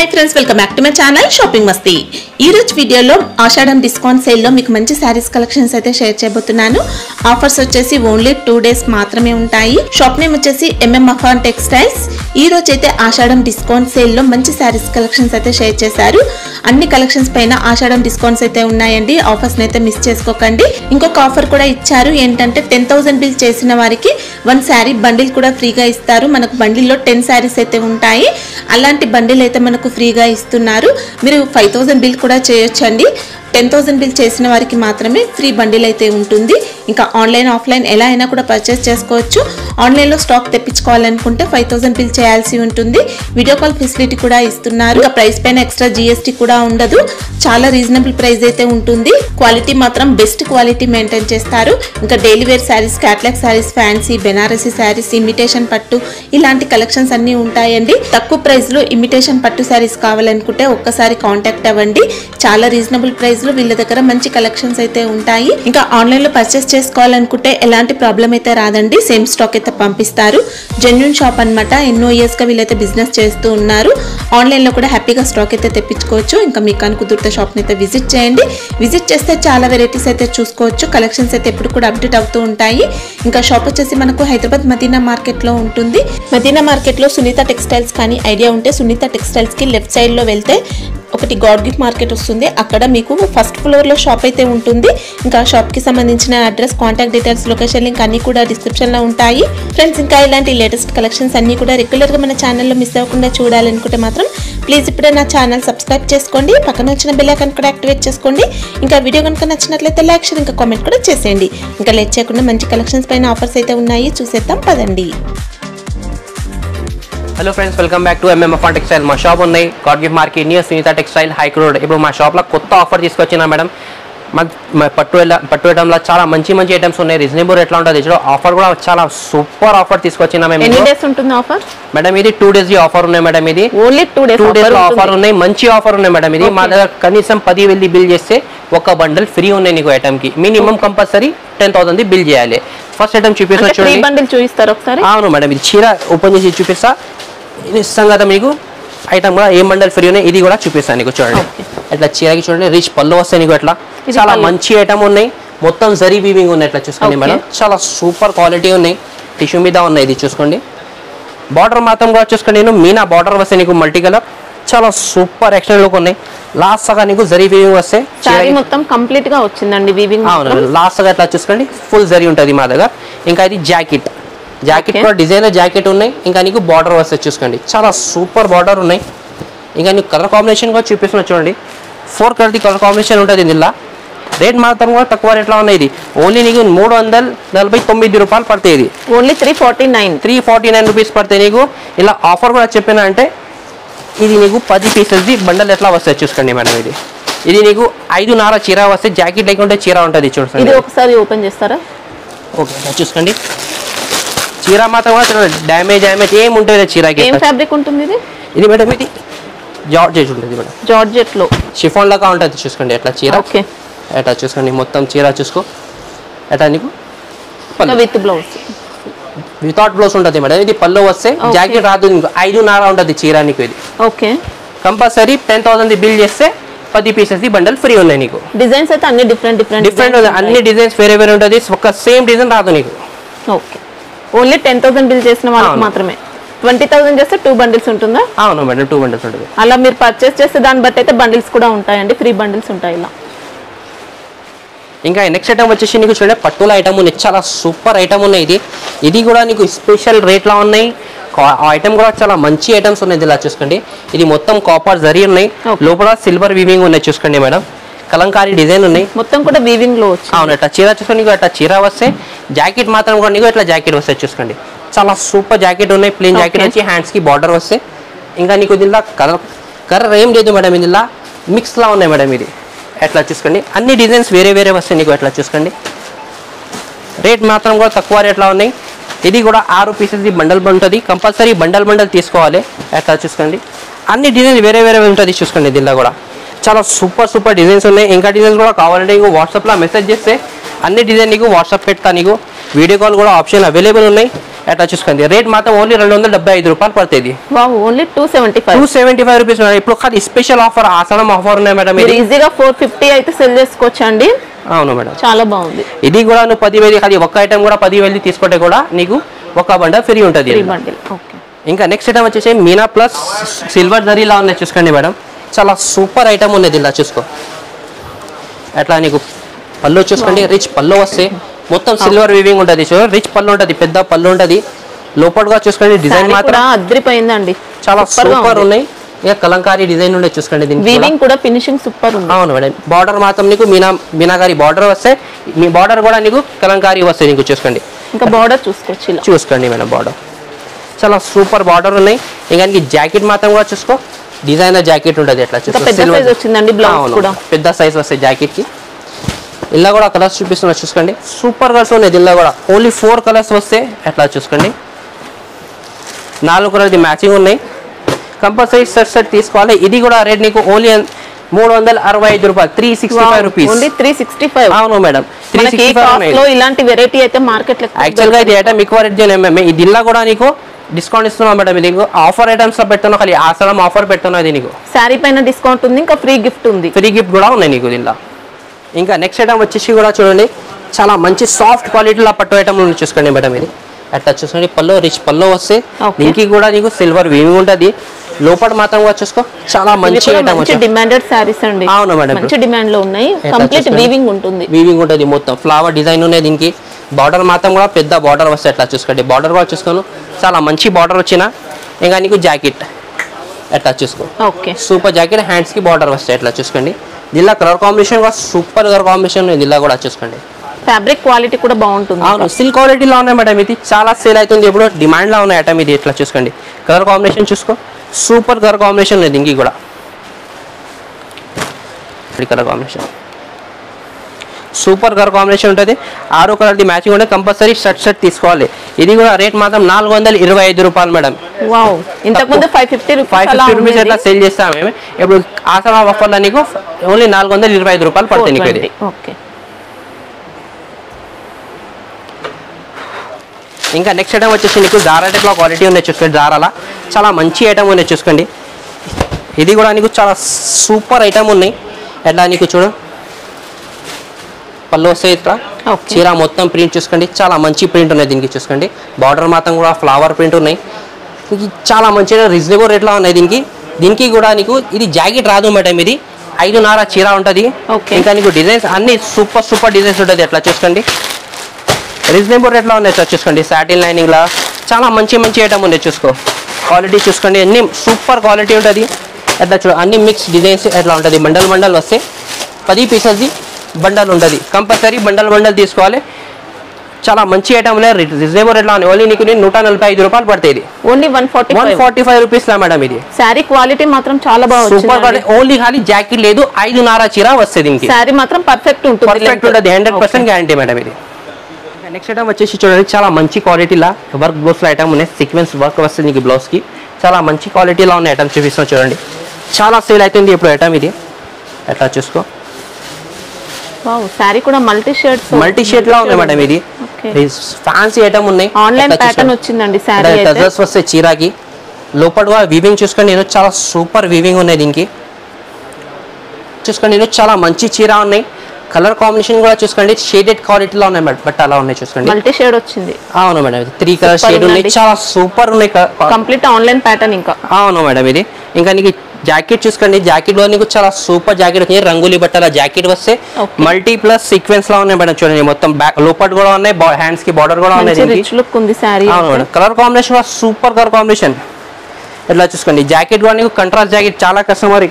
Hi friends, welcome back to my channel shopping మస్తీ. ఈ రోజు వీడియోలో ఆషాఢం డిస్కౌంట్ సేల్లో మీకు మంచి శారీస్ కలెక్షన్స్ అయితే షేర్ చేయబోతున్నాను. ఆఫర్స్ వచ్చేసి ఓన్లీ 2 days మాత్రమే ఉంటాయి. షాప్ నేమ్ వచ్చేసి MM టెక్స్టైల్స్. ఈ రోజు అయితే ఆషాఢం డిస్కౌంట్ సేల్లో మంచి శారీస్ కలెక్షన్స్ అయితే షేర్ చేశారు. అన్ని కలెక్షన్స్ పైన ఆషాఢం డిస్కౌంట్స్ అయితే ఉన్నాయండి. ఆఫర్స్ అయితే మిస్ చేసుకోకండి. ఇంకొక ఆఫర్ కూడా ఇచ్చారు. ఏంటంటే 10,000 బిల్ చేసిన వారికి 1 శారీ బండిల్ కూడా ఫ్రీగా ఇస్తారు. మనకు బండిల్లో 10 శారీస్ అయితే ఉంటాయి. అలాంటి బండిల్ అయితే మనకు ఫ్రీగా ఇస్తున్నారు. మీరు 5,000 బిల్ కూడా చేయొచ్చండి. 10,000 బిల్ చేసిన వారికి మాత్రమే ఫ్రీ బండిల్ అయితే ఉంటుంది. ఇంకా ఆన్లైన్ ఆఫ్లైన్ ఎలా అయినా కూడా పర్చేస్ చేసుకోవచ్చు. ఆన్లైన్లో స్టాక్ తెప్పించుకోవాలనుకుంటే 5,000 బిల్ చేయాల్సి ఉంటుంది. వీడియో కాల్ ఫెసిలిటీ కూడా ఇస్తున్నారు. ఇంకా ప్రైస్ పైన ఎక్స్ట్రా GST కూడా ఉండదు. చాలా రీజనబుల్ ప్రైస్ అయితే ఉంటుంది. క్వాలిటీ మాత్రం బెస్ట్ క్వాలిటీ మెయింటైన్ చేస్తారు. ఇంకా daily wear saris, catalogue saris, fancy, Banarasi saris, imitation పట్టు ఇలాంటి కలెక్షన్స్ అన్ని ఉంటాయండి. తక్కువ ప్రైస్ లో ఇమిటేషన్ పట్టు శారీస్ కావాలనుకుంటే ఒక్కసారి కాంటాక్ట్ అవ్వండి. చాలా రీజనబుల్ ప్రైస్ లో వీళ్ళ దగ్గర మంచి కలెక్షన్స్ అయితే ఉంటాయి. ఇంకా ఆన్లైన్ లో పర్చేస్ చేసుకోవాలనుకుంటే ఎలాంటి ప్రాబ్లం అయితే రాదండి. సేమ్ స్టాక్ అయితే పంపిస్తారు. జెన్యూన్ షాప్ అన్నమాట. ఎన్నో ఇయర్స్ గా వీళ్ళైతే బిజినెస్ చేస్తూ ఉన్నారు. ఆన్లైన్ లో కూడా హ్యాపీగా స్టాక్ అయితే తెప్పించుకోవచ్చు. ఇంకా మీకు కుదిరితే షాప్ ని అయితే విజిట్ చేయండి. విజిట్ చేస్తే చాలా వెరైటీస్ అయితే చూసుకోవచ్చు. కలెక్షన్స్ అయితే ఎప్పుడు కూడా అప్డేట్ అవుతూ ఉంటాయి. ఇంకా షాప్ వచ్చేసి మనకు హైదరాబాద్ మదీనా మార్కెట్ లో ఉంటుంది. మదీనా మార్కెట్ లో సునీత టెక్స్టైల్స్ కానీ ఐడియా ఉంటే సునీత టెక్స్టైల్స్ కి లెఫ్ట్ సైడ్ లో వెళ్తే ఒకటి గాడ్ గిఫ్ట్ మార్కెట్ వస్తుంది. అక్కడ మీకు ఫస్ట్ ఫ్లోర్ లో షాప్ అయితే ఉంటుంది. ఇంకా షాప్ కి సంబంధించిన address, contact details, location link అన్ని కూడా డిస్క్రిప్షన్ లో ఉంటాయి. ఫ్రెండ్స్, ఇంకా ఇలాంటి లేటెస్ట్ కలెక్షన్స్ అన్ని కూడా రెగ్యులర్ గా మన ఛానల్లో మిస్ అవ్వకుండా చూడాలనుకుంటే మాత్రం ప్లీజ్ ఇప్పుడే నా ఛానల్ సబ్స్క్రైబ్ చేసుకోండి. పక్కన వచ్చిన బెల్ ఐకాన్ కూడా యాక్టివేట్ చేసుకోండి. ఇంకా వీడియో కనుక నచ్చినట్లయితే లైక్, షేర్, ఇంకా కామెంట్ కూడా చేసేయండి. ఇంకా లేట్ చేయకుండా మంచి కలెక్షన్స్ పైన ఆఫర్స్ అయితే ఉన్నాయి, చూసేద్దాం పదండి. Hello friends, welcome back to MM textile. మా షాప్ ఉన్నాయి god gift market near Sunitha textile హైక్ రోడ్. ఇప్పుడు మా షాప్లో కొత్త ఆఫర్ తీసుకొచ్చినా మేడం. పట్టు ఐటమ్లో చాలా మంచి ఐటమ్స్ ఉన్నాయి. రీజనబుల్ ఎట్లా ఉంటుంది ఆఫర్ కూడా చాలా సూపర్ ఆఫర్ తీసుకొచ్చినా మేము. ఎన్ని డేస్ ఉంటుంది ఆఫర్ మేడం? ఇది 2 days ఆఫర్ ఉన్నాయి మేడం. ఇది ఓన్లీ 2 days ఆఫర్ ఉన్నాయి. మంచి ఆఫర్ ఉన్నాయి మేడం. ఇది మా దగ్గర కనీసం 10,000 బిల్ చేస్తే ఒక బండల్ ఫ్రీ ఉన్నాయి నీకు ఐటమ్ కి. మినిమం కంపల్సరీ 10,000 బిల్ చేయాలి. ఫస్ట్ ఐటమ్ చూపిస్తా చూడండి. బండిల్ చూపిస్తారు ఒకసారి. అవును మేడం, ఇది చీర ఓపెన్ చేసి చూపిస్తా. ఇస్తాం కదా మీకు ఐటమ్ కూడా ఏ బండల్ ఫ్రీ ఉన్నాయి. ఇది కూడా చూపిస్తాను నీకు చూడండి. ఇట్లా చీరకి చూడండి, రిచ్ పళ్ళు వస్తాయి నీకు. ఇట్లా చాలా మంచి ఐటమ్ ఉన్నాయి. మొత్తం జరీ వీవింగ్ ఉన్నాయి. ఇట్లా చూసుకోండి మేడం, చాలా సూపర్ క్వాలిటీ ఉన్నాయి. టిష్యూ మీద ఉన్నాయి. ఇది చూసుకోండి. బార్డర్ మాత్రం కూడా చూసుకోండి. నేను మీనా బార్డర్ వస్తాయి నీకు, మల్టీ కలర్. చాలా సూపర్ ఎక్స్టెండ్ లుక్ ఉన్నాయి. లాస్ట్ గా నీకు జరీ వీవింగ్ వస్తాయి. సారీ మొత్తం కంప్లీట్ గా వచ్చిందండి వీవింగ్. అవును, లాస్ట్ గా ఇట్లా చూసుకోండి ఫుల్ జరీ ఉంటుంది మా దగ్గర. ఇంకా ఇది జాకెట్ కూడా డిజైనర్ జాకెట్ ఉన్నాయి. ఇంకా నీకు బార్డర్ వస్తాయి చూసుకోండి. చాలా సూపర్ బార్డర్ ఉన్నాయి. ఇంకా నీకు కలర్ కాంబినేషన్ కూడా చూపిస్తున్నా చూడండి. 4 కలర్ కాంబినేషన్ ఉంటుంది ఇందులో. రేట్ మాత్రం కూడా తక్కువ రేట్లో ఉన్నాయి. ఇది ఓన్లీ నీకు 349 రూపాయలు పడతాయి. ఇది ఓన్లీ 349 రూపీస్ పడతాయి నీకు. ఇలా ఆఫర్ కూడా చెప్పినా అంటే ఇది నీకు 10 పీసెస్ది బండల్ ఎట్లా వస్తాయి చూసుకోండి మేడం. ఇది నీకు 5.5 చీర వస్తాయి. జాకెట్ లేకుంటే చీర ఉంటుంది చూడండి. ఇది ఒకసారి ఓపెన్ చేస్తారా? ఓకే, చూసుకోండి. చీర మాత్రం కూడా డ్యామేజ్ ఏముంటుంది చీరకి. ఏం ఫ్యాబ్రిక్ ఉంటుంది ఇది? ఇది మేడం ఇది జార్జెట్ ఉంటుంది మేడం. జార్జెట్ లో షిఫాన్ లాగా ఉంటుంది చూసుకోండి. ఎట్లా చీర ఎట్లా చూసుకోండి. మొత్తం చీర చూసుకో. ఎట్లా నీకు విత్ బ్లౌజ్, వితౌట్ బ్లౌజ్ ఉంటుంది మేడం. ఇది పళ్ళు వస్తే జాకెట్ రాదు నీకు. 5.5 ఉంటుంది చీర నీకు. ఇది ఓకే. కంపల్సరీ 10,000 బిల్ చేస్తే 10 పీసెస్ బండల్ ఫ్రీ ఉన్నాయి నీకు. డిజైన్స్ అయితే అన్ని డిఫరెంట్ అన్ని డిజైన్స్ వేరే ఉంటుంది. ఒక సేమ్ డిజైన్ రాదు నీకు. ఓకే. ఓన్లీ 10,000 బిల్ చేసిన వాళ్ళకి మాత్రమే. 20,000 చేస్తే 2 బండిల్స్ ఉంటుందా? అవును మేడం, 2 బండిల్స్ ఉంటుంది. అలా మీరు పర్చేస్ చేస్తే దాన్ని బట్టి అయితే బండిల్స్ కూడా ఉంటాయండి. ఫ్రీ బండిల్స్ ఉంటాయి ఇలా. ఇంకా నెక్స్ట్ ఐటమ్ వచ్చేసి నీకు చూడండి, పట్టుల ఐటమ్ ఉన్నాయి. చాలా సూపర్ ఐటమ్ ఉన్నాయి. ఇది కూడా నీకు స్పెషల్ రేట్లో ఉన్నాయి. ఐటమ్ కూడా చాలా మంచి ఐటమ్స్ ఉన్నాయి. ఇలా చూసుకోండి. ఇది మొత్తం కాపర్ జరీ ఉన్నాయి. లోపల సిల్వర్ వీవింగ్ ఉన్నాయి చూసుకోండి మేడం. కలంకారీ డిజైన్ ఉన్నాయి. మొత్తం కూడా వీవింగ్ లో వచ్చి. అవును, ఇట్లా చీర చూసుకోండి. ఇట్లా చీర వస్తే జాకెట్ మాత్రం కూడా నీకు ఇట్లా జాకెట్ వస్తాయి చూసుకోండి. చాలా సూపర్ జాకెట్ ఉన్నాయి. ప్లెయిన్ జాకెట్ వచ్చి హ్యాండ్స్ కి బార్డర్ వస్తాయి. ఇంకా నీకు దీనిలో కలర్ ఏం లేదు మేడం. ఇందులో మిక్స్ లా ఉన్నాయి మేడం. ఇది ఎట్లా చూసుకోండి. అన్ని డిజైన్స్ వేరే వస్తాయి నీకు. ఎట్లా చూసుకోండి. రేట్ మాత్రం కూడా తక్కువ రేట్లో ఉన్నాయి. ఇది కూడా 6 పీసెస్ బండల్ ఉంటుంది. కంపల్సరీ బండల్ తీసుకోవాలి. ఎట్లా చూసుకోండి. అన్ని డిజైన్స్ వేరే ఉంటుంది చూసుకోండి. దీనిలో కూడా చాలా సూపర్ డిజైన్స్ ఉన్నాయి. ఇంకా డిజైన్స్ కూడా కావాలంటే నీకు వాట్సాప్లో మెసేజ్ చేస్తే అన్ని డిజైన్ నీకు వాట్సాప్ పెడతా. నీకు వీడియో కాల్ కూడా ఆప్షన్ అవైలబుల్ ఉన్నాయి. అట్లా చూసుకోండి. రేట్ మాత్రం ఓన్లీ 275 రూపాయలు పడుతుంది. Only 275 rupees. ఇప్పుడు ఖాళీ స్పెషల్ ఆఫర్, ఆసనం ఆఫర్ ఉన్నాయి మేడం. ఇది ఈజీగా 450 అయితే సెల్ చేసుకోవచ్చు అండి. అవును మేడం, చాలా బాగుంది. ఇది కూడా నువ్వు 10,000 ఖాళీ ఒక్క ఐటమ్ కూడా 10,000 తీసుకుంటే కూడా నీకు ఒక బండల్ ఫ్రీ ఉంటుంది. ఇంకా నెక్స్ట్ ఐటమ్ వచ్చేసి మీనా ప్లస్ సిల్వర్ జరీలా ఉన్నాయి చూసుకోండి మేడం. చాలా సూపర్ ఐటమ్ ఉన్నది. ఇలా చూసుకో, అట్లా నీకు పళ్ళు చూసుకోండి, రిచ్ పళ్ళు వస్తే మొత్తం సిల్వర్ వీవింగ్ ఉంటుంది. రిచ్ పళ్ళు ఉంటుంది, పెద్ద పళ్ళు ఉంటుంది. లోపలగా చూసుకోండి, డిజైన్ మాత్రం అద్రిపోయిందండి, చాలా సూపర్ ఉన్నాయి. ఇక కలంకారీ డిజైన్ ఉండే చూసుకోండి, వీవింగ్ కూడా ఫినిషింగ్ సూపర్ ఉంది. అవును మేడం, బార్డర్ మాత్రం నీకు మీనాగారి బార్డర్ వస్తే, మీ బార్డర్ కూడా నీకు కలంకారీ వస్తాయి నీకు చూసుకోండి. ఇంకా బార్డర్ చూసుకోండి మేడం, బార్డర్ చాలా సూపర్ బార్డర్ ఉన్నాయి. ఇంకా జాకెట్ మాత్రం కూడా చూసుకో, డిజైనర్ జాకెట్ ఉంటుంది. ఎట్లా చూసుకో, పెద్ద సైజ్ వస్తాయి జాకెట్ కి. ఇలా కూడా కలర్స్ చూపిస్తున్నా చూసుకోండి, సూపర్ కలర్స్ ఉన్నాయి. ఇలా కూడా ఓన్లీ 4 కలర్స్ వస్తాయి. ఎట్లా చూసుకోండి, 4 కలర్ది మ్యాచింగ్ ఉన్నాయి. కంపల్సరీ సెట్ తీసుకోవాలి. ఇది కూడా రేట్ నీకు ఓన్లీ 365 రూపాయలు, 365 రూపీస్. అవును మేడం, 365. ఇలాంటి వెరైటీ అయితే మార్కెట్ లో యాక్చువల్ గా ఇది ఐటమ్ ఎక్కువ రేట్ చేయలేము. ఇది ఇలా కూడా నీకు డిస్కౌంట్ ఇస్తున్నాం మేడం. ఇది ఆఫర్ ఐటమ్స్ లో పెట్టున్నా, ఖాళీ ఆసనం ఆఫర్ పెట్టున్నా. ఇది నీకు శారీ పైన డిస్కౌంట్ ఉంది, ఇంకా ఫ్రీ గిఫ్ట్ ఉంది. ఫ్రీ గిఫ్ట్ కూడా ఉన్నాయి నీకు దీనిలో. ఇంకా నెక్స్ట్ ఐటమ్ వచ్చేసి కూడా చూడండి, చాలా మంచి సాఫ్ట్ క్వాలిటీలో పట్టు ఐటమ్ చూసుకోండి మేడం. ఇది అట్లా చూసుకోండి, పళ్ళు రిచ్ పళ్ళు వస్తే, దీనికి కూడా నీకు సిల్వర్ వీవింగ్ ఉంటుంది. లోపల మాత్రం కూడా చూసుకో, చాలా మంచి ఐటమ్, డిమాండెడ్ సారీస్ అండి. అవును మేడం, మంచి డిమాండ్ లో ఉన్నాయి. కంప్లీట్ వీవింగ్ ఉంటుంది, మొత్తం ఫ్లవర్ డిజైన్ ఉన్నాయి. దీనికి బార్డర్ మాత్రం కూడా పెద్ద బార్డర్ వస్తాయి. అట్లా చూసుకోండి, బార్డర్ కూడా చూసుకోను, చాలా మంచి బార్డర్ వచ్చిన. ఇంకా నీకు జాకెట్ ఎట్లా చూసుకో, సూపర్ జాకెట్, హ్యాండ్స్ కి బార్డర్ వస్తాయి. ఎట్లా చూసుకోండి, దీనిలో కలర్ కాంబినేషన్ కూడా సూపర్ కలర్ కాంబినేషన్. దీనిలో కూడా చూసుకోండి, ఫ్యాబ్రిక్ క్వాలిటీ కూడా బాగుంటుంది. అవును, సిల్క్ క్వాలిటీలో ఉన్నాయి మేడం. ఇది చాలా సేల్ అవుతుంది, ఇప్పుడు డిమాండ్ లో ఉన్నాయి ఐటమ్ ఇది. ఎట్లా చూసుకోండి, కలర్ కాంబినేషన్ చూసుకో, సూపర్ కలర్ కాంబినేషన్ లేదు. ఇంక కూడా colour combination super colour combination ఉంటుంది. 6 కలర్ది మ్యాచింగ్ ఉంటుంది. కంపల్సరీ షర్ట్ తీసుకోవాలి. ఇది కూడా రేట్ మాత్రం 425 రూపాయలు మేడం. ఇంతకుముందు 550 రూపీస్ ఎట్లా సేల్ చేస్తాం మేము. ఇప్పుడు ఆసరా ఆఫర్లో నీకు ఓన్లీ 425 రూపాయలు పడుతుంది నీకు ఇది. ఇంకా నెక్స్ట్ ఐటమ్ వచ్చేసి నీకు జారా టైప్లో క్వాలిటీ ఉన్నాయి చూసుకోండి. జారాలా చాలా మంచి ఐటమ్ ఉన్నాయి చూసుకోండి. ఇది కూడా నీకు చాలా సూపర్ ఐటమ్ ఉన్నాయి. ఎట్లా నీకు చూడు, పళ్ళు వస్తాయి. ఇట్లా చీర మొత్తం ప్రింట్ చూసుకోండి, చాలా మంచి ప్రింట్ ఉన్నాయి దీనికి చూసుకోండి. బార్డర్ మాత్రం కూడా ఫ్లవర్ ప్రింట్ ఉన్నాయి. చాలా మంచిగా రీజనబుల్ రేట్లో ఉన్నాయి దీనికి కూడా నీకు. ఇది జాకెట్ రాదు మేడం, ఇది 5.5 చీర ఉంటుంది. ఇంకా నీకు డిజైన్స్ అన్ని సూపర్ డిజైన్స్ ఉంటుంది. ఎట్లా చూసుకోండి, రీజనబుల్ రేట్లో ఉన్నాయి సార్ చూసుకోండి. సాటిన్ లైనింగ్ లా చాలా మంచి ఐటమ్ ఉన్నాయి చూసుకో. క్వాలిటీ చూసుకోండి, అన్ని సూపర్ క్వాలిటీ ఉంటుంది. ఎట్లా చూడ, అన్ని మిక్స్ డిజైన్స్ ఎట్లా ఉంటుంది. బండల్ వస్తే 10 పీసెస్ది బండల్ ఉంటుంది. కంపల్సరీ బండల్ తీసుకోవాలి. చాలా మంచి ఐటమ్ రీజనబుల్ రేట్లో ఉన్నాయి. ఓన్లీ నీకు 145 రూపాయలు పడుతుంది. ఓన్లీ 145 రూపీస్ లా మేడం. ఇది సారీ క్వాలిటీ మాత్రం చాలా బాగుంది, సూపర్ క్వాలిటీ. ఓన్లీ ఖాళీ జాకెట్ లేదు, 5.5 చీర వస్తుంది. ఇంక సారీ మాత్రం పర్ఫెక్ట్ ఉంటుంది, 100% గ్యారంటీ మేడం ఇది. నెక్స్ట్ ఐటమ్ వచ్చేసి చూడండి, చాలా మంచి క్వాలిటీలా వర్క్ బ్లౌజ్ ఐటమ్ ఉన్నాయి. సీక్వెన్స్ వర్క్ వస్తుంది నీకు బ్లౌజ్ కి. చాలా మంచి క్వాలిటీలో ఉన్న ఐటమ్ చూపిస్తాం చూడండి. చాలా సేల్ అవుతుంది ఇప్పుడు ఐటమ్ ఇది. ఎట్లా చూసుకో, సారీ కూడా మల్టీ షేడ్ లా ఉన్నాయి మేడం. ఇది ఫ్యాన్సీ ఐటమ్ ఉన్నాయి. ఆన్లైన్ ప్యాటర్న్ వచ్చిందండి. సారీ టజల్స్ వస్తాయి చీరకి. లోపల వీవింగ్ చూసుకోండి, నేను చాలా సూపర్ వీవింగ్ ఉన్నాయి దీనికి చూసుకోండి. నేను చాలా మంచి చీర ఉన్నాయి. కలర్ కాంబినేషన్ కూడా చూసుకోండి, షేడెడ్ క్వాలిటీలో ఉన్నాయి బట్ అలా ఉన్నాయి చూసుకోండి. మల్టీ షేడ్ వచ్చింది. అవును మేడం, 3 కలర్ షేడ్ ఉన్నాయి. చాలా సూపర్ ఉన్నాయి, కంప్లీట్ ఆన్లైన్ ప్యాటర్న్. ఇంకా అవును మేడం ఇది. ఇంకా నీకు జాకెట్ చూసుకోండి, జాకెట్ లో నీకు చాలా సూపర్ జాకెట్ వచ్చింది. రంగులీ బట్టల జాకెట్ వస్తే మల్టీ ప్లస్ సీక్వెన్స్ లా ఉన్నాయి మేడం. చూడండి మొత్తం బ్యాక్ లోపల కూడా ఉన్నాయి, హ్యాండ్స్ కి బార్డర్ కూడా ఉన్నాయి. రిచ్ లుక్ ఉంది సారీ. అవును madam, colour combination super colour combination. ఎట్లా చూసుకోండి, జాకెట్ కూడా నీకు కంట్రాస్ట్ జాకెట్ చాలా కస్టమర్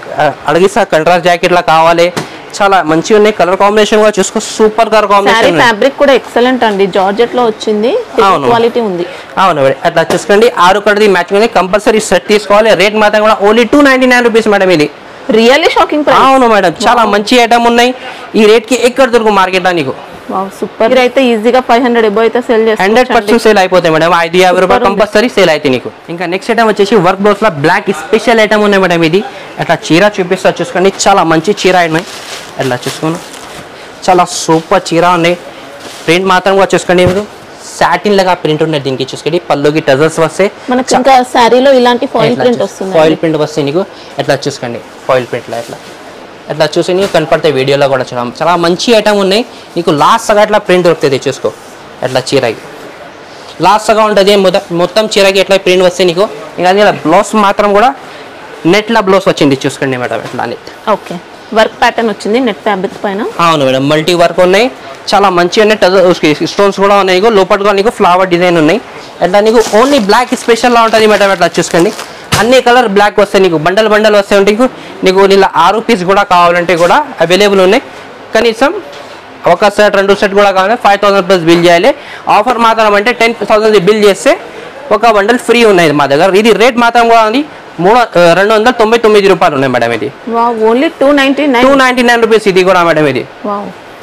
అడిగిస్తా, కంట్రాస్ట్ జాకెట్ లా కావాలి. చాలా మంచిగా ఉన్నాయి. కలర్ కాంబినేషన్ కూడా చూసుకో, సూపర్ కలర్ కాంబినేషన్. ఫ్యాబ్రిక్ కూడా ఎక్సలెంట్ అండి, జార్జెట్ లో వచ్చింది, క్వాలిటీ ఉంది. అవును మేడం, అట్లా చూసుకోండి. 6 కలర్ది మ్యాచింగ్ ఉంది. కంపల్సరీ సెట్ తీసుకోవాలి. రేట్ మాత్రం కూడా ఓన్లీ 299 రూపీస్ మేడం. ఇది రియల్లీ షాకింగ్ ప్రైస్. అవును మేడం, చాలా మంచి ఐటమ్ ఉన్నాయి. ఈ రేట్ కి ఎక్కడ దొరుకు మార్కెట్ లో నీకు. సూపర్. అయితే ఈజీగా 500 అబౌవ్ అయితే సేల్ చేస్తారు. 100% సేల్ అయిపోతాయి మేడం. 550 రూపాయలు కంపల్సరీ సేల్ అయితే నీకు. ఇంకా నెక్స్ట్ ఐటమ్ వచ్చేసి వర్క్ బ్లౌజ్ లో బ్లాక్ స్పెషల్ ఐటమ్ ఉన్నాయి మేడం. ఇది అట్లా చీర చూపిస్తా చూసుకోండి, చాలా మంచి చీర ఉన్నాయి. అట్లా చూసుకోండి, చాలా సూపర్ చీర ఉన్నాయి. ప్రింట్ మాత్రం కూడా చూసుకోండి, మీరు సాటిన్ లాగా ప్రింట్ ఉన్నది దీనికి చూసుకోండి పల్లోకి టజల్స్ వస్తాయి మనకి ఇంకా సారీలో ఇలాంటి ఫాయిల్ ప్రింట్ వస్తుంది ఫాయిల్ ప్రింట్ వస్తాయి నీకు ఎట్లా చూసుకోండి ఫాయిల్ ప్రింట్ లా ఎట్లా చూసి నీకు కనపడతాయి వీడియోలో కూడా చాలా మంచి ఐటమ్ ఉన్నాయి నీకు లాస్ట్ సగా ఎట్లా ప్రింట్ దొరుకుతుంది చూసుకో ఎట్లా చీరకి లాస్ట్ సగా ఉంటుంది మొత్తం చీరకి ఎట్లా ప్రింట్ వస్తాయి నీకు ఇంకా అది బ్లౌజ్ మాత్రం కూడా నెట్లా బ్లౌజ్ వచ్చింది చూసుకోండి మేడం ఎట్లా అని ఓకే వర్క్ ప్యాటర్న్ వచ్చింది నెట్ ఫ్యాబ్రిక్ పైన అవును మేడం మల్టీ వర్క్ ఉన్నాయి చాలా మంచి ఉన్నాయి స్టోన్స్ కూడా ఉన్నాయి నీకు లోపల కూడా నీకు ఫ్లవర్ డిజైన్ ఉన్నాయి ఎట్లా నీకు ఓన్లీ బ్లాక్ స్పెషల్ లా ఉంటుంది మేడం ఎట్లా చూసుకోండి అన్ని కలర్ బ్లాక్ వస్తాయి నీకు బండల్ వస్తాయి నీకు నీళ్ళ 6 పీస్ కూడా కావాలంటే కూడా అవైలబుల్ ఉన్నాయి కనీసం ఒక సెట్ 2 సెట్ కూడా కావాలి 5000 ప్లస్ బిల్ చేయాలి ఆఫర్ మాత్రం అంటే 10,000 బిల్ చేస్తే ఒక బండల్ ఫ్రీ ఉన్నాయి మా దగ్గర ఇది రేట్ మాత్రం కూడా ఉంది 299 రూపాయలు ఉన్నాయి మేడం ఇది ఓన్లీ 299 రూపీస్ ఇది కూడా మేడం ఇది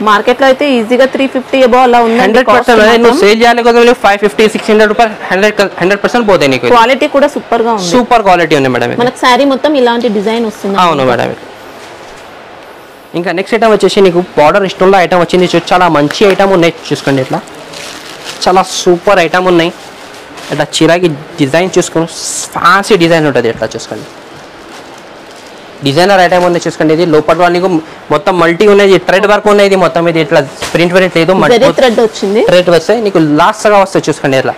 మార్కెట్ లో అయితే ఈజీగా 350 అబౌవ్ అలా ఉంది 100% నువ్వు సేల్ చేయాలి కదా 550 600 రూపాయలు 100% పోతాయి నీకు క్వాలిటీ కూడా సూపర్ గా ఉంది సూపర్ క్వాలిటీ ఉంది మేడం మనకి సారీ మొత్తం ఇలాంటి డిజైన్ వస్తుంది అవును మేడం ఇంకా నెక్స్ట్ ఐటమ్ వచ్చేసి నీకు బార్డర్ స్టోన్లో ఐటమ్ వచ్చింది చాలా మంచి ఐటమ్ ఉన్నాయి చూసుకోండి ఇట్లా చాలా సూపర్ ఐటమ్ ఉన్నాయి ఇట్లా చీరకి డిజైన్ చూసుకుని ఫ్యాన్సీ డిజైన్ ఉంటుంది ఇట్లా చూసుకోండి డిజైనర్ ఐటమ్ ఉంది చూసుకోండి ఇది లోపల నీకు మొత్తం మల్టీ ఉన్నాయి థ్రెడ్ వర్క్ ఉన్నాయి ఇది మొత్తం ఇది ఇట్లా ప్రింట్ ప్రింట్ లేదు థ్రెడ్ వచ్చింది థ్రెడ్ వస్తాయి నీకు లాస్ట్ గా వస్తాయి చూసుకోండి ఇట్లా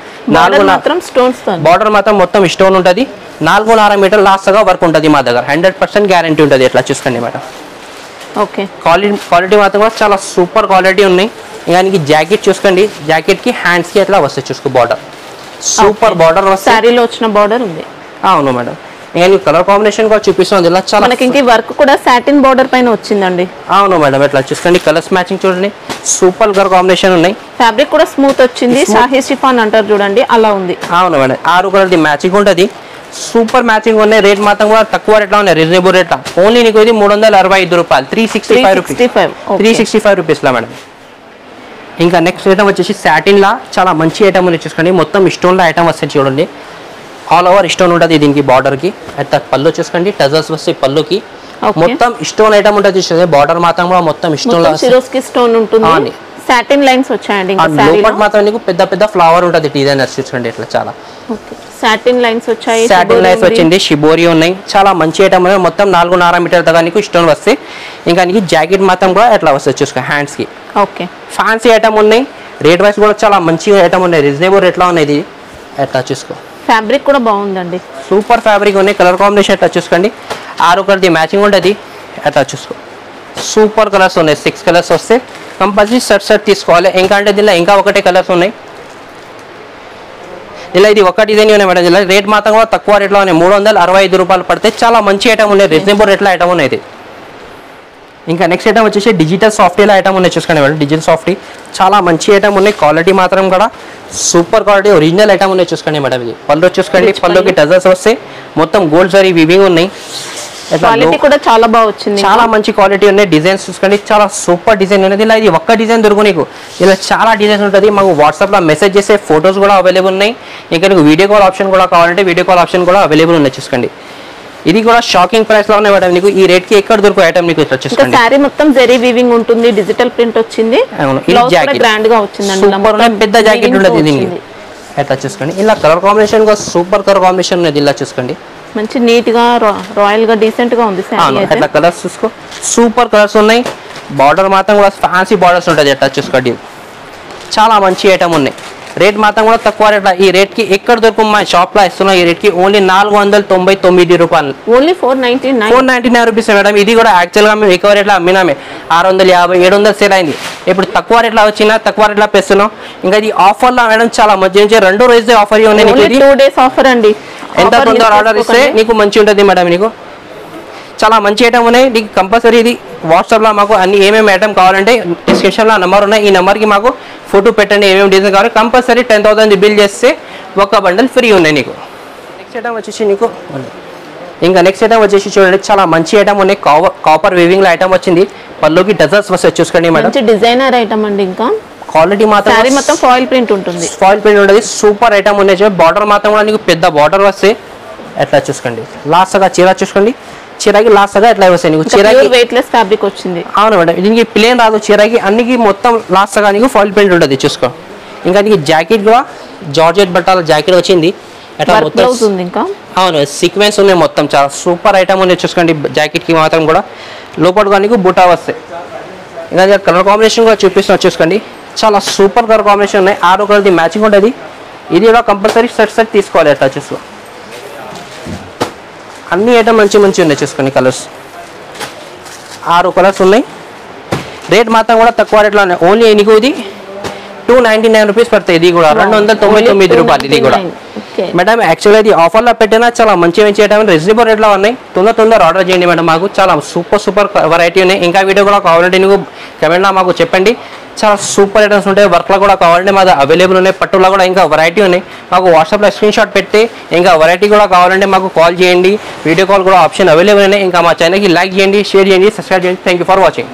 బార్డర్ మాత్రం మొత్తం స్టోన్ ఉంటుంది 4.5 మీటర్ లాస్ట్ గా వర్క్ ఉంటుంది మా దగ్గర 100% గ్యారంటీ ఉంటుంది ఇట్లా చూసుకోండి మేడం ఓకే క్వాలిటీ మాత్రం కూడా చాలా సూపర్ క్వాలిటీ ఉన్నాయి ఇంకా నీకు జాకెట్ చూసుకోండి జాకెట్ కి హ్యాండ్స్ కి ఎట్లా వస్తాయి చూసుకో బార్డర్ సూపర్ బార్డర్ వస్తాయి సారీలో వచ్చిన బార్డర్ ఉంది అవును మేడం ఇంకా నీకు కలర్ కాంబినేషన్ కూడా చూపిస్తుంది ఇలా చాలా మనకి ఇంక వర్క్ కూడా సాటిన్ బార్డర్ పైన వచ్చిందండి అవును మేడం ఇట్లా చూసుకోండి కలర్స్ మ్యాచింగ్ చూడండి సూపర్ కలర్ కాంబినేషన్ ఉన్నాయి ఫ్యాబ్రిక్ కూడా స్మూత్ వచ్చింది షాహీ షిఫాన్ అంటారు చూడండి అలా ఉంది అవును మేడం 6 కలర్ది మ్యాచింగ్ ఉంటుంది సూపర్ మ్యాచింగ్ ఉన్నాయి రేట్ మాత్రం కూడా తక్కువ రేట్లో ఉన్నాయి రీజనబుల్ రేట్ ఓన్లీ నీకు ఇది 365 రూపాయలు 365 రూపీస్ లా మేడం ఇంకా నెక్స్ట్ ఐటమ్ వచ్చేసి సాటిన్ లా చాలా మంచి ఐటమ్ ఉంది చూసుకోండి మొత్తం స్టోన్ లా ఐటమ్ వస్తాయి చూడండి ఆల్ ఓవర్ స్టోన్ ఉంటుంది దీనికి బార్డర్ కి అయితే పళ్ళు చూసుకోండి టజల్స్ వస్తాయి పళ్ళుకి మొత్తం స్టోన్ ఐటమ్ ఉంటుంది చూడండి బార్డర్ మాత్రం కూడా మొత్తం స్టోన్ లా స్టోన్ ఉంటుంది సాటిన్ లైన్స్ వచ్చాయండి ఇంకా లోపల మాత్రం నీకు పెద్ద పెద్ద ఫ్లవర్ ఉంటుంది డిజైనర్స్ చూసుకోండి ఇట్లా చాలా సాటిన్ లైన్స్ వచ్చాయి సాటిన్ లైన్స్ వచ్చింది షిబోరి ఉన్నాయి చాలా మంచి ఐటమ్ మొత్తం 4.5 మీటర్ దాకా నీకు స్టోన్ వస్తాయి ఇంకా నీకు జాకెట్ మాత్రం కూడా ఎట్లా వస్తుంది చూసుకో హ్యాండ్స్ కి ఓకే ఫ్యాన్సీ ఐటమ్ ఉన్నాయి రేట్ వైస్ కూడా చాలా మంచి ఐటమ్ ఉన్నాయి రీజనబుల్ రేట్లో ఉన్నాయి ఇది ఎట్లా చూసుకో ఫ్యాబ్రిక్ కూడా బాగుందండి సూపర్ ఫ్యాబ్రిక్ ఉన్నాయి కలర్ కాంబినేషన్ ఎట్లా చూసుకోండి 6 కలర్ది మ్యాచింగ్ ఉంటుంది ఎట్లా చూసుకో సూపర్ కలర్స్ ఉన్నాయి 6 కలర్స్ వస్తే కంపల్సరీ సెట్ తీసుకోవాలి ఇంకా అంటే దీనిలో ఇంకా ఒకటే కలర్స్ ఉన్నాయి ఇలా ఇది ఒక డిజైన్ ఉన్నాయి మేడం ఇలా రేట్ మాత్రం కూడా తక్కువ రేట్లో ఉన్నాయి 365 రూపాయలు పడితే చాలా మంచి ఐటమ్ ఉన్నాయి రీజనబుల్ రేట్లో ఐటమ్ ఉన్నాయి ఇది ఇంకా నెక్స్ట్ ఐటమ్ వచ్చేసి డిజిటల్ సాఫ్ట్వేర్ ఐటమ్ ఉన్నాయి చూసుకోండి మేడం డిజిటల్ సాఫ్ట్వేర్ చాలా మంచి ఐటమ్ ఉన్నాయి క్వాలిటీ మాత్రం కూడా సూపర్ క్వాలిటీ ఒరిజినల్ ఐటమ్ ఉన్నాయి చూసుకోండి మేడం ఇది పళ్ళు చూసుకోండి పళ్ళుకి టజల్స్ వస్తాయి మొత్తం గోల్డ్ జరీ వివింగ్ ఉన్నాయి క్వాలిటీ కూడా చాలా బాగా వచ్చింది చాలా మంచి క్వాలిటీ ఉన్నాయి డిజైన్స్ చూసుకోండి చాలా సూపర్ డిజైన్ ఉన్నది ఇలా ఇది ఒక్క డిజైన్ దొరుకు నీకు ఇలా చాలా డిజైన్స్ ఉంటుంది మాకు వాట్సాప్లో మెసేజ్ చేసే ఫొటోస్ కూడా అవైలబుల్ ఉన్నాయి ఇంకా నీకు వీడియో కాల్ ఆప్షన్ కూడా కావాలంటే వీడియో కాల్ ఆప్షన్ కూడా అవైలబుల్ ఉన్నాయి చూసుకోండి ఇది కూడా షాకింగ్ ప్రైస్ లో ఉన్నాయి మేడం నీకు ఈ రేట్ కి ఎక్కడ దొరుకు ఐటమ్ నీకు చూసుకోండి సారీ మొత్తం జరీ వీవింగ్ ఉంటుంది డిజిటల్ ప్రింట్ వచ్చింది గ్రాండ్ గా వచ్చిందండి పెద్ద జాకెట్ ఉంటుంది దీనికి ఎట్లా చూసుకోండి ఇలా కలర్ కాంబినేషన్ కూడా సూపర్ కలర్ కాంబినేషన్ ఉన్నది ఇలా చూసుకోండి మంచి నీట్ గా రాయల్ గా డీసెంట్ గా ఉంది సారీ అయితే అట్లా కలర్స్ చూసుకో సూపర్ కలర్స్ ఉన్నాయి బార్డర్ మాత్రం కూడా ఫ్యాన్సీ బార్డర్స్ ఉంటుంది ఎట్లా చూసుకోండి చాలా మంచి ఐటమ్ ఉన్నాయి రేట్ మాత్రం కూడా తక్కువ రేట్ ఈ రేట్ కి ఎక్కడ దొరుకు మా షాప్ లో ఇస్తున్నా ఈ రేట్ కి ఓన్లీ 499 రూపాయలు ఓన్లీ 499 రూపీస్ మేడం ఇది కూడా యాక్చువల్ గా మేము ఎక్కువ రేట్ లో అమ్మినామే 650 700 సేల్ అయింది ఇప్పుడు తక్కువ రేట్ లో వచ్చినా తక్కువ రేట్ లో పెస్తున్నాం ఇంకా ఇది ఆఫర్ లో మేడం చాలా మంచి 2 రోజులు ఆఫర్ ఉన్నాయి 2 డేస్ ఆఫర్ అండి ఎంత తొందర ఆర్డర్ ఇస్తే నీకు మంచి ఉంటుంది మేడం నీకు చాలా మంచి ఐటమ్ ఉన్నాయి నీకు కంపల్సరీ ఇది వాట్సాప్లో మాకు అన్ని ఏమేమి ఐటమ్ కావాలంటే డిస్క్రిప్షన్లో నెంబర్ ఉన్నాయి ఈ నెంబర్కి మాకు ఫోటో పెట్టండి ఏమేమి డిజైన్ కావాలి కంపల్సరీ 10,000 బిల్ చేస్తే ఒక బండల్ ఫ్రీ ఉన్నాయి నీకు నెక్స్ట్ ఐటమ్ వచ్చేసి నీకు ఇంకా నెక్స్ట్ ఐటమ్ వచ్చేసి చూడండి చాలా మంచి ఐటమ్ ఉన్నాయి కాపర్ వీవింగ్ లో ఐటమ్ వచ్చింది పళ్ళుకి డజల్స్ వస్తాయి చూసుకోండి మేడం డిజైనర్ ఐటమ్ అండి ఇంకా క్వాలిటీ మాత్రం మొత్తం ఫాయిల్ ప్రింట్ ఉంటుంది ఫాయిల్ ప్రింట్ ఉంటుంది సూపర్ ఐటమ్ ఉన్నాయి బార్డర్ మాత్రం కూడా నీకు పెద్ద బార్డర్ వస్తాయి ఎట్లా చూసుకోండి లాస్ట్ గా చీర చూసుకోండి చీరకి లాస్ట్ గా ఎట్లా వస్తాయి నీకు చీరకి వెయిట్లెస్ ఫ్యాబ్రిక్ వచ్చింది అవును మేడం దీనికి ప్లేన్ రాదు చీరకి అన్నికి మొత్తం లాస్ట్ గా నీకు ఫాయిల్ ప్రింట్ ఉంటుంది చూసుకో ఇంకా దీనికి జాకెట్ కూడా జార్జెట్ బట్టాల జాకెట్ వచ్చింది అట్లా వర్క్ మొత్తం బ్లౌజ్ ఉంది ఇంకా. అవును సీక్వెన్స్ ఉన్నాయి మొత్తం చాలా సూపర్ ఐటమ్ ఉంది చూసుకోండి జాకెట్కి మాత్రం కూడా లోపల కానీ బుటా వస్తాయి ఇంకా కలర్ కాంబినేషన్ కూడా చూపిస్తున్నా చూసుకోండి చాలా సూపర్ కలర్ కాంబినేషన్ ఉన్నాయి 6 కలర్ది మ్యాచింగ్ ఉంటుంది ఇది కూడా కంపల్సరీ సెట్ తీసుకోవాలి అట్లా చూసుకో అన్ని ఐటమ్ మంచి ఉన్నాయి చూసుకోండి కలర్స్ 6 కలర్స్ ఉన్నాయి రేట్ మాత్రం కూడా తక్కువ రేట్లో ఉన్నాయి ఓన్లీ నీకు ఇది 299 రూపీస్ పడుతుంది ఇది కూడా 299 రూపాయలు ఇది కూడా మేడం యాక్చువల్గా ఇది ఆఫర్లో పెట్టినా చాలా మంచి ఐటమ్ రీజనబుల్ రేట్లో ఉన్నాయి తొందర ఆర్డర్ చేయండి మేడం మాకు చాలా సూపర్ వెరైటీ ఉన్నాయి ఇంకా వీడియో కూడా కావాలంటే నీకు కమెంట్లో మాకు చెప్పండి చాలా సూపర్ ఐటమ్స్ ఉంటాయి వర్క్లో కూడా కావాలంటే మాది అవైలబుల్ ఉన్నాయి పట్టులో కూడా ఇంకా వెరైటీ ఉన్నాయి మాకు వాట్సాప్లో స్క్రీన్ షాట్ పెట్టి ఇంకా వెరైటీ కూడా కావాలంటే మాకు కాల్ చేయండి వీడియో కాల్ కూడా ఆప్షన్ అవైలబుల్ ఉన్నాయి ఇంకా మా ఛానల్కి లైక్ చేయండి షేర్ చేయండి సబ్స్క్రైబ్ చేయండి థ్యాంక్ యూ ఫర్ వాచింగ్